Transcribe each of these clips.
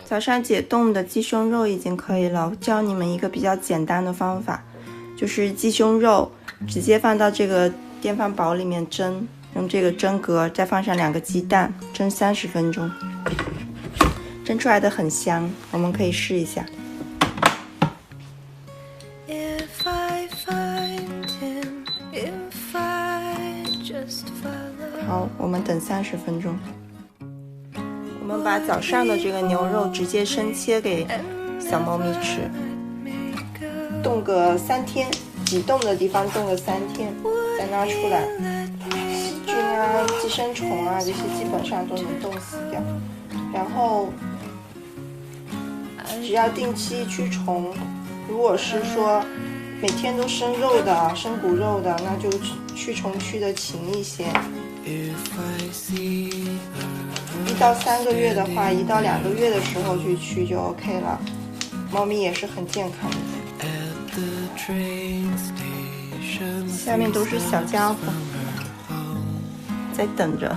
早上解冻的鸡胸肉已经可以了，我教你们一个比较简单的方法，就是鸡胸肉直接放到这个电饭煲里面蒸，用这个蒸格再放上2个鸡蛋，蒸30分钟，蒸出来的很香，我们可以试一下。好，我们等30分钟。我们把早上的这个牛肉直接生切给小猫咪吃，冻个3天，急冻的地方冻个3天，再拿出来，细菌啊、寄生虫啊这些基本上都能冻死掉。然后只要定期驱虫，如果是说每天都生肉的、生骨肉的，那就驱虫驱的勤一些。1到3个月的话，1到2个月的时候去驱就 OK 了。猫咪也是很健康的。下面都是小家伙，在等着。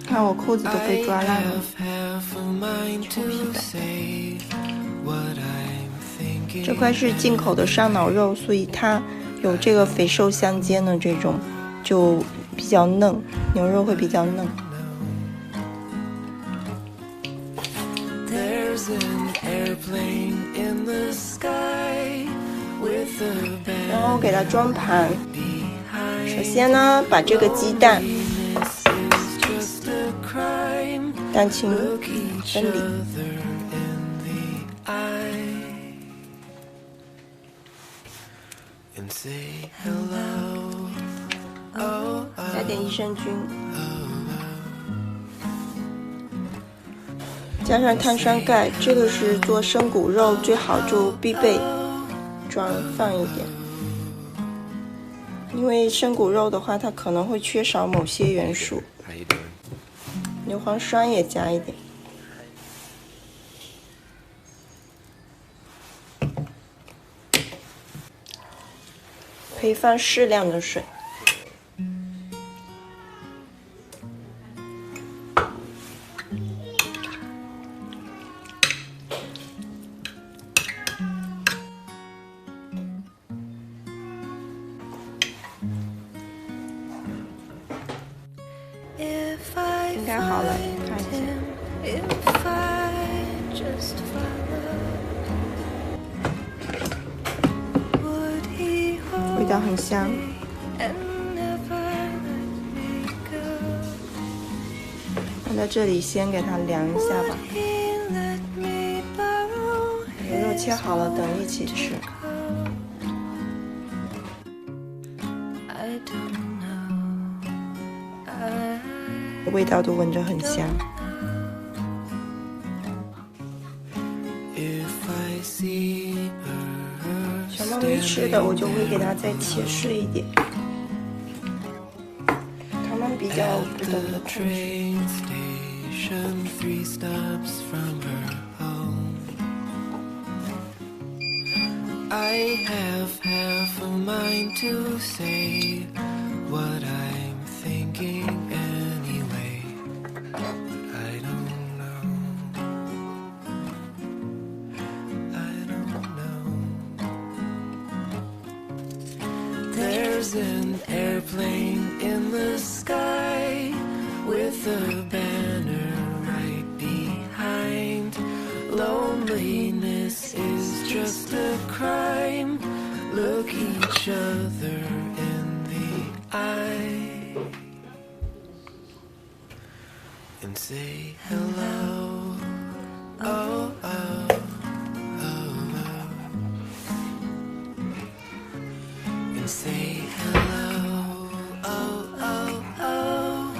看我裤子都被抓烂了，臭皮蛋。这块是进口的上脑肉，所以它有这个肥瘦相间的这种，就比较嫩，牛肉会比较嫩。然后给它装盘。首先呢，把这个鸡蛋蛋清分离，加点益生菌，加上碳酸钙，这个是做生骨肉最好就必备，放一点。因为生骨肉的话，它可能会缺少某些元素。硫磺酸也加一点。可以放适量的水。应该好了，看一下。味道很香。放在这里先给它凉一下吧。牛肉切好了，等一起吃。味道都闻着很香。小猫咪吃的我就会给它再切碎一点，它们比较不懂得控制。I have half a mind to say what I'm thinking anyway. I don't know. I don't know. There's an airplane in the sky with a banner right behind. Loneliness is just a crime. Look each other in the eye and say hello. Oh, oh, oh, oh. And say hello. Oh, oh, oh,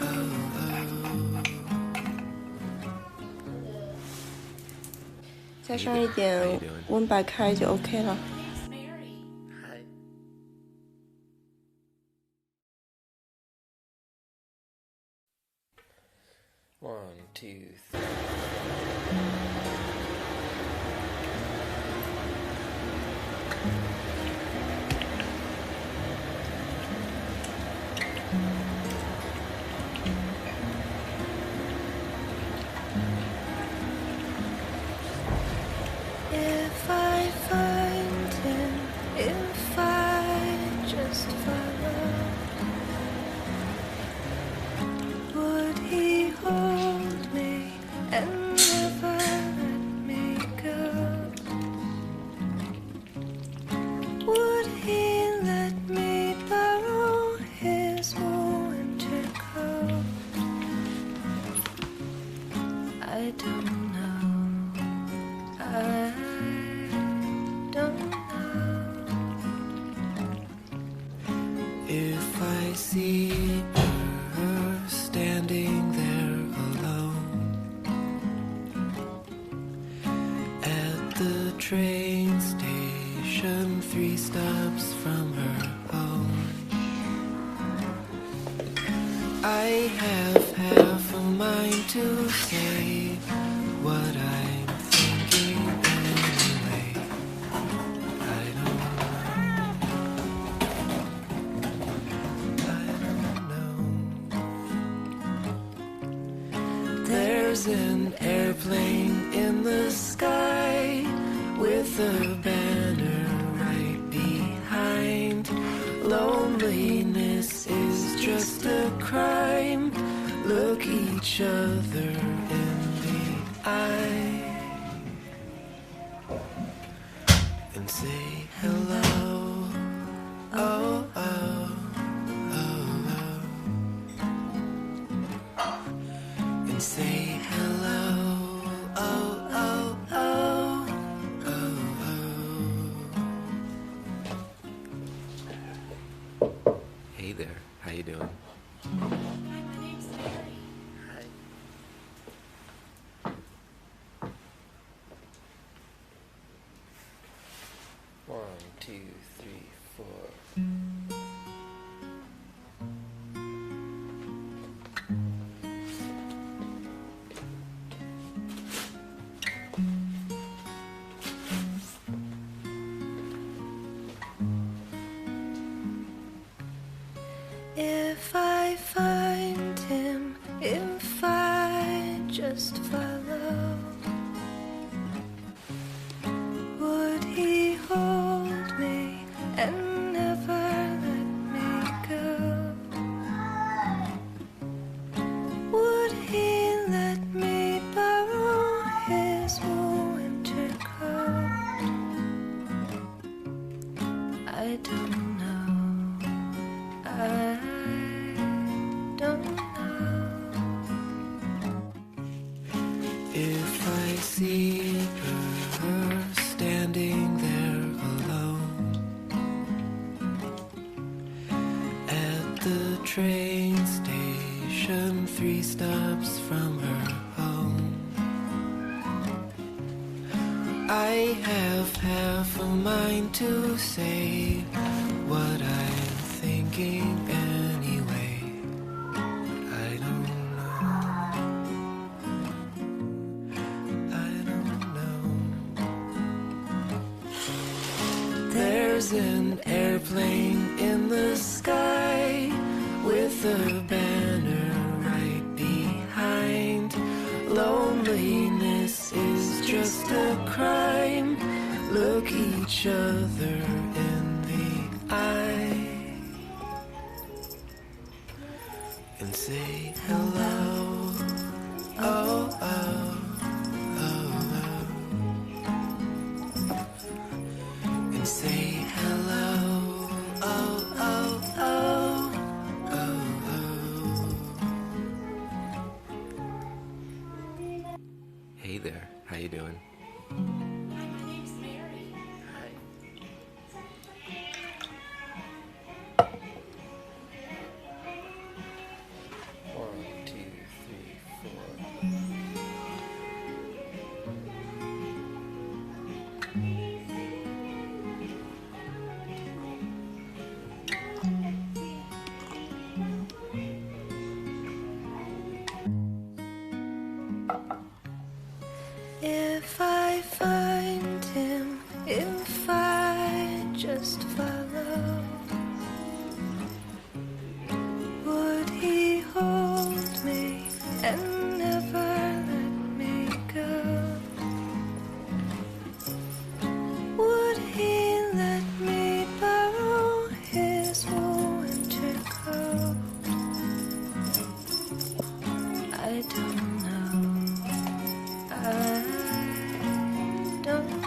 oh, oh. 加上一点温白开就 OK 了。One, two, I don't know. I don't know. If I see her standing there alone at the train station 3 stops from her home, I have half a mind to say what I'm thinking anyway. I don't know. There's an airplane in the sky with a banner right behind. Loneliness is just a crime. Look each other in the eye and say hello. Oh, oh, oh, oh. And say hello. Oh, oh, oh, oh, oh. Hey there, how you doing? One, two, three, four. If I find him, if I just follow, would he hold me and never let me go? Would he let me borrow his winter coat? I don't know. I don't know. If I see her standing there alone at the train station 3 stops from her home, I have half a mind to say what I'm thinking anyway. I don't know. I don't know. There's an airplane in the sky with a banner right behind. Loneliness is just a crime. Look each other in the eye and say hello. Oh, oh, oh, oh. And say hello. Oh, oh, oh, oh, oh. Hey there, how you doing? If I find him, if I just follow, would he hold me and never let me go? Would he let me borrow his winter coat? I don't know. I don't know.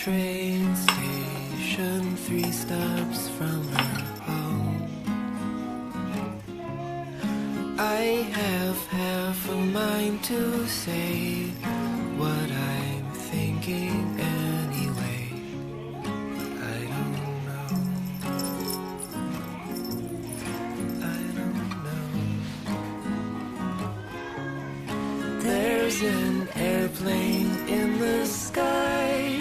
train station 3 stops from her home. I have half a mind to say what I'm thinking anyway. I don't know. I don't know. There's an airplane in the sky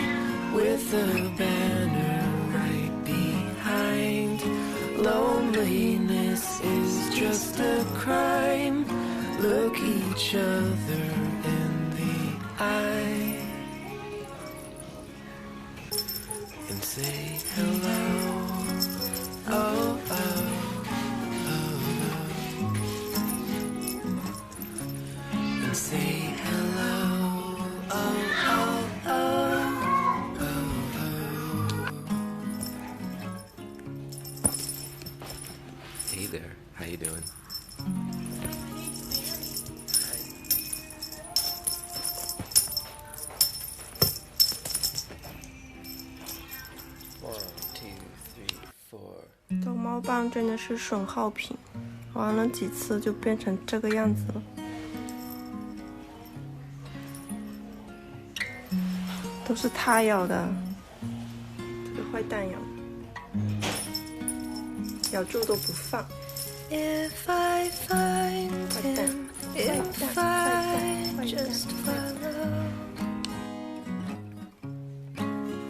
with a banner right behind. Loneliness is just a crime. Look each other in the eye and say hello. Oh, oh, oh, oh. And say hello. Oh, oh, oh, oh, oh. Hey there, how you doing?逗猫棒真的是损耗品，玩了几次就变成这个样子了，都是他咬的，这个坏蛋咬的，咬住都不放。If I find him, if I just follow,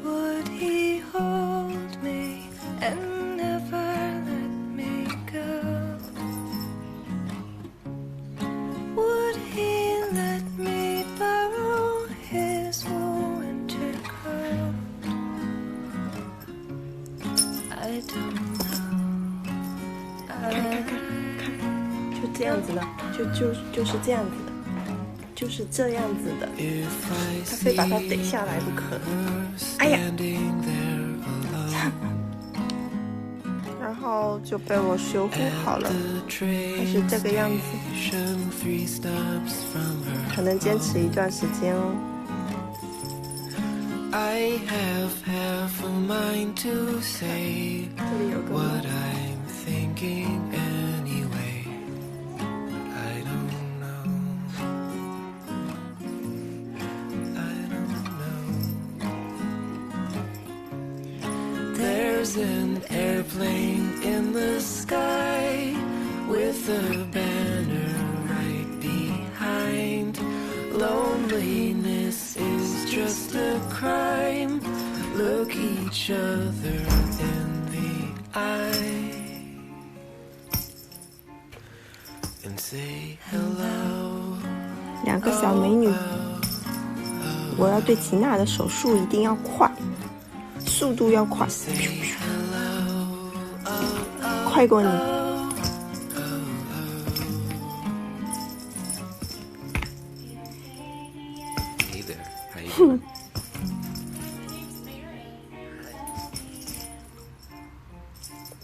would he hold me and never let me go? Would he let me borrow his winter coat? I don't know. 就这样子的，就是这样子的，就是这样子的，他非把它逮下来不可。哎呀！然后就被我修复好了，还是这个样子，可能坚持一段时间哦。I have half a mind to say what I'm thinking anyway. I don't know. I don't know. There's an airplane in the sky with a banner right behind. Loneliness is just a crime. Look each other in the eye and say hello. 两个小美女，我要对吉娜的手速一定要快，速度要快，快过你。哼。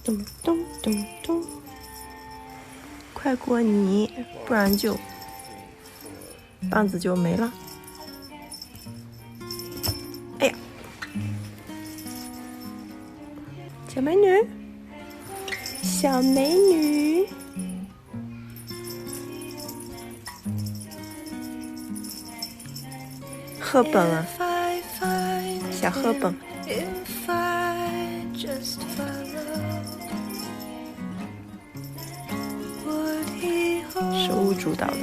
咚咚咚咚，快过你，不然就棒子就没了。哎呀，小美女，小美女。赫本啊，小赫本，手舞足蹈的。